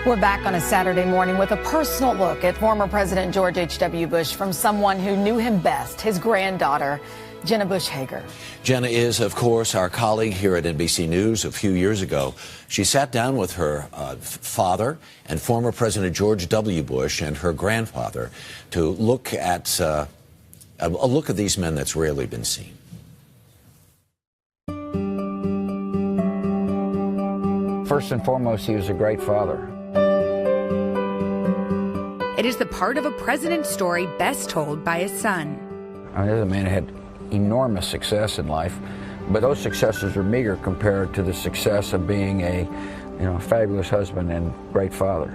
We're back on a Saturday morning with a personal look at former President George H.W. Bush from someone who knew him best, his granddaughter, Jenna Bush Hager. Jenna is, of course, our colleague here at NBC News. A few years ago, she sat down with her father and former President George W. Bush and her grandfather to look at a look at these men that's rarely been seen. First and foremost, he was a great father. It is the part of a president's story best told by his son. I mean, this is a man who had enormous success in life, but those successes are meager compared to the success of being a fabulous husband and great father.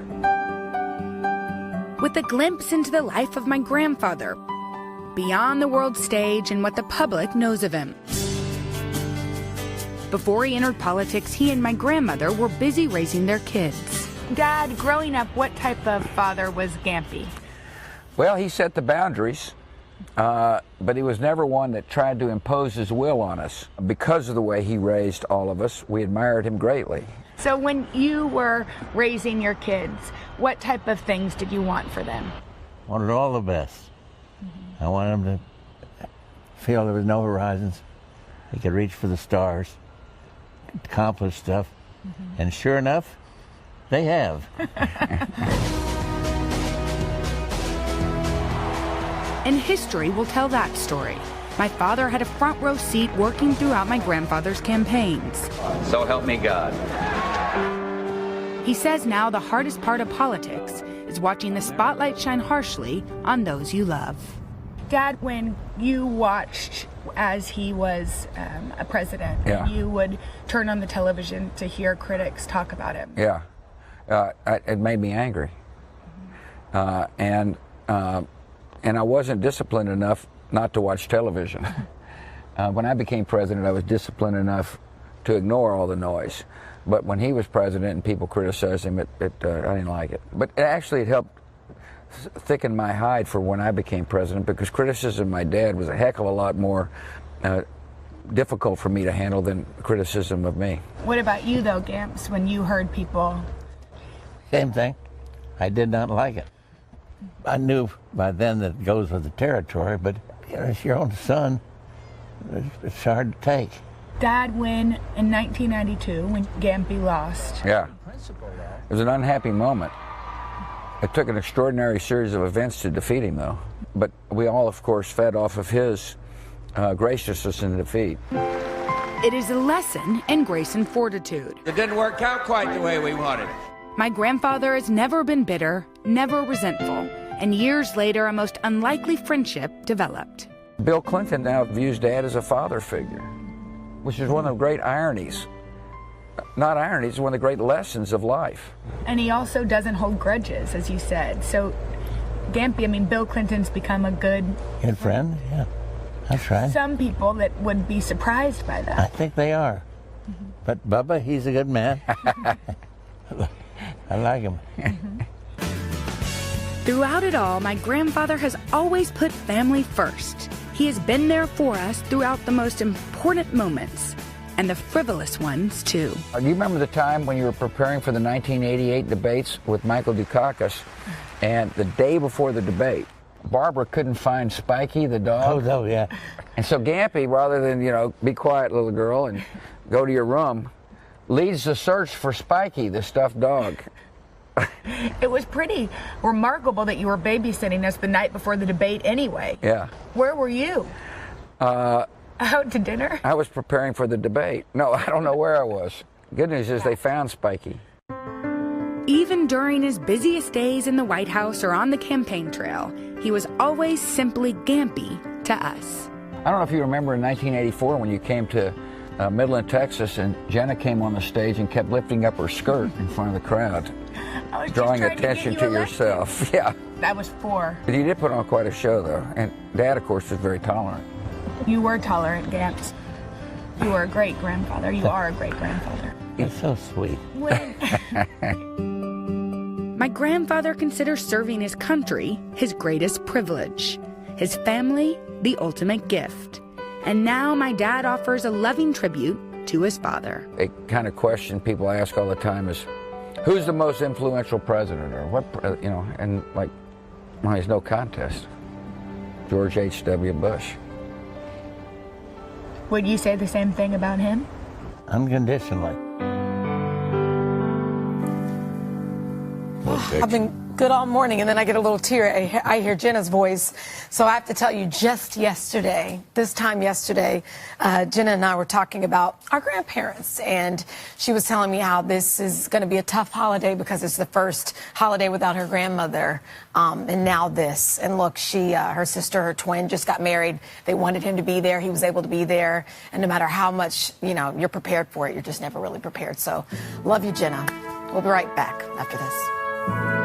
With a glimpse into the life of my grandfather, beyond the world stage and what the public knows of him. Before he entered politics, he and my grandmother were busy raising their kids. Dad, growing up, what type of father was Gampy? Well, he set the boundaries, but he was never one that tried to impose his will on us. Because of the way he raised all of us, we admired him greatly. So when you were raising your kids, what type of things did you want for them? Wanted all the best. I wanted them to feel there was no horizons. They could reach for the stars, accomplish stuff, and sure enough, they have. And history will tell that story. My father had a front row seat working throughout my grandfather's campaigns. So help me God. He says now the hardest part of politics is watching the spotlight shine harshly on those you love. Dad, when you watched as he was a president, Yeah. you would turn on the television to hear critics talk about him. Yeah, it made me angry, and I wasn't disciplined enough not to watch television. When I became president, I was disciplined enough to ignore all the noise. But when he was president and people criticized him, I didn't like it. But it helped thicken my hide for when I became president, because criticism of my dad was a heck of a lot more difficult for me to handle than criticism of me. What about you, though, Gamps, when you heard people? Same thing. I did not like it. I knew by then that it goes with the territory, but it's your own son. It's hard to take. Dad, when in 1992, when Gampy lost. Yeah, it was an unhappy moment. It took an extraordinary series of events to defeat him, though. But we all, of course, fed off of his graciousness in defeat. It is a lesson in grace and fortitude. It didn't work out quite the way we wanted. My grandfather has never been bitter, never resentful, and years later, a most unlikely friendship developed. Bill Clinton now views Dad as a father figure, which is one of the great ironies. Not ironies, it's one of the great lessons of life. And he also doesn't hold grudges, as you said. So, Gampy, I mean, Bill Clinton's become a good friend, yeah. That's right. Some people that would be surprised by that. I think they are. But Bubba, he's a good man. I like him. Throughout it all, my grandfather has always put family first. He has been there for us throughout the most important moments, and the frivolous ones, too. Do you remember the time when you were preparing for the 1988 debates with Michael Dukakis, and the day before the debate, Barbara couldn't find Spiky, the dog? Oh, no, yeah. And so Gampy, rather than, be quiet, little girl, and go to your room, leads the search for Spiky, the stuffed dog. It was pretty remarkable that you were babysitting us the night before the debate anyway. Yeah. Where were you? Out to dinner? I was preparing for the debate. No, I don't know where I was. Good news is they found Spiky. Even during his busiest days in the White House or on the campaign trail, he was always simply Gampy to us. I don't know if you remember in 1984 when you came to Midland, Texas, and Jenna came on the stage and kept lifting up her skirt in front of the crowd, drawing attention to yourself. Yeah. That was 4. But you did put on quite a show, though. And Dad, of course, was very tolerant. You were tolerant, Gamps. You were a great grandfather. You are a great grandfather. It's so sweet. My grandfather considers serving his country his greatest privilege, his family the ultimate gift. And now my dad offers a loving tribute to his father. A kind of question people ask all the time is, who's the most influential president, or what, you know, and like, well, there's no contest. George H.W. Bush. Would you say the same thing about him? Unconditionally. I've been good all morning, and then I get a little tear. I hear Jenna's voice. So I have to tell you, just yesterday, this time yesterday, Jenna and I were talking about our grandparents, and she was telling me how this is going to be a tough holiday because it's the first holiday without her grandmother, and now this. And look, her sister, her twin, just got married. They wanted him to be there. He was able to be there, and no matter how much, you know, you're prepared for it, you're just never really prepared. So love you, Jenna. We'll be right back after this.